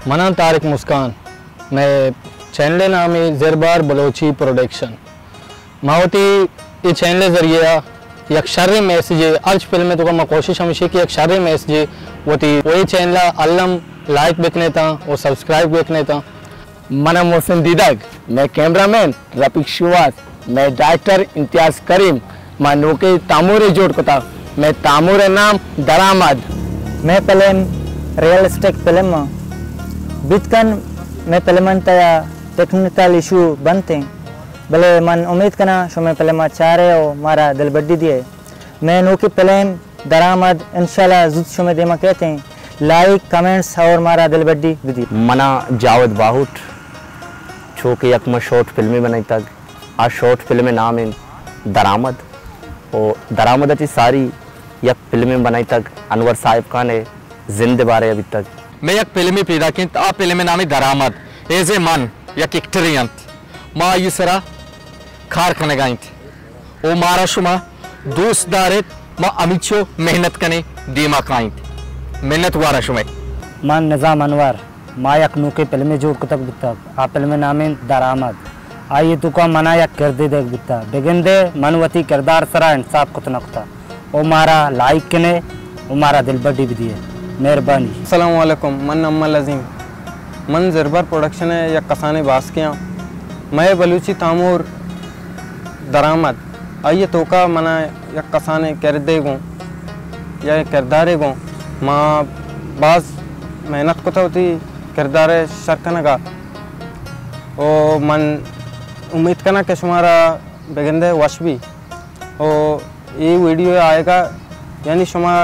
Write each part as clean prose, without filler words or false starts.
मना तारिक मुस्कान मैं चैनल नाम है ज़रबार बलोची प्रोडक्शन मावती ये चैनल ज़रिए एक शर्री मैसेज अर्ज फिल्म में तो मैं कोशिश हमेशा की एक शर्री मैसेज होती वही चैनल अल्लम लाइक बेचने था और सब्सक्राइब बेचने था। मना मोहसिन दीदाग मैं कैमरामैन रफीक शिवास मैं डायरेक्टर इम्तियाज करीम मैं नौके तामूरे जोड़ को था मैं तामूरे नाम दरामद मैं फिल्म रियल एस्टेट फिल्म बितकन मैं फिल्म तया टेक्निकल इशू बनते भले मन उम्मीद करना शो मैं फिल्म चाह रहे हो मारा दिल बड्डी दिए मैं नौकी फिल्म दरामद इंशाल्लाह जुद शो में देमा कहते हैं लाइक कमेंट्स और मारा दिल बड्डी विधि मना जावद बाहुट छो के यकम शॉर्ट फिल्में बनाई तक आ शॉर्ट फिल्म नाम है दरामद और दरामद अच्छी सारी यक फिल्में बनाई तक अनवर साहिब खान है जिंदे बारे अभी तक मैं एक फिल्म पैदा की आ फिल्म नाम है दरामद एज ए मन यक एक्टरियंत माँ युसरा खार खने गाइंत ओ मारा शुमा दोस्त दारेत माँ अमिचो मेहनत कने दीमा काइंत मेहनत वारा शुमे मन निज़ाम अनवर माँ यक नूके फिल्में जोड़ को तक बिता आ फिल्म नाम है दरामद आइए तू का मना यक कर दे देख बिता बेगिंदे मनवती किरदार सरा इंसाफ को तनकता ओ मारा लाइक कने ओ मारा दिल बड्डी भी दिए मेहरबानी। अस्सलाम वालेकुम मन अम्मल अजीम मन ज़रबार प्रोडक्शन है या कसाने बास्कियाँ मैं बलूची तामूर दरामद आइए तो का मना या कसाने किरदे गो या किरदारे गो माँ बाज मेहनत को होती किरदार शर्कन का ओ मन उम्मीद करना कि शुमारा बेगंदे वश भी ओ ये वीडियो आएगा यानी शुमा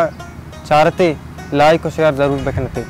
चाहते लाइक और शेयर ज़रूर बेखनते।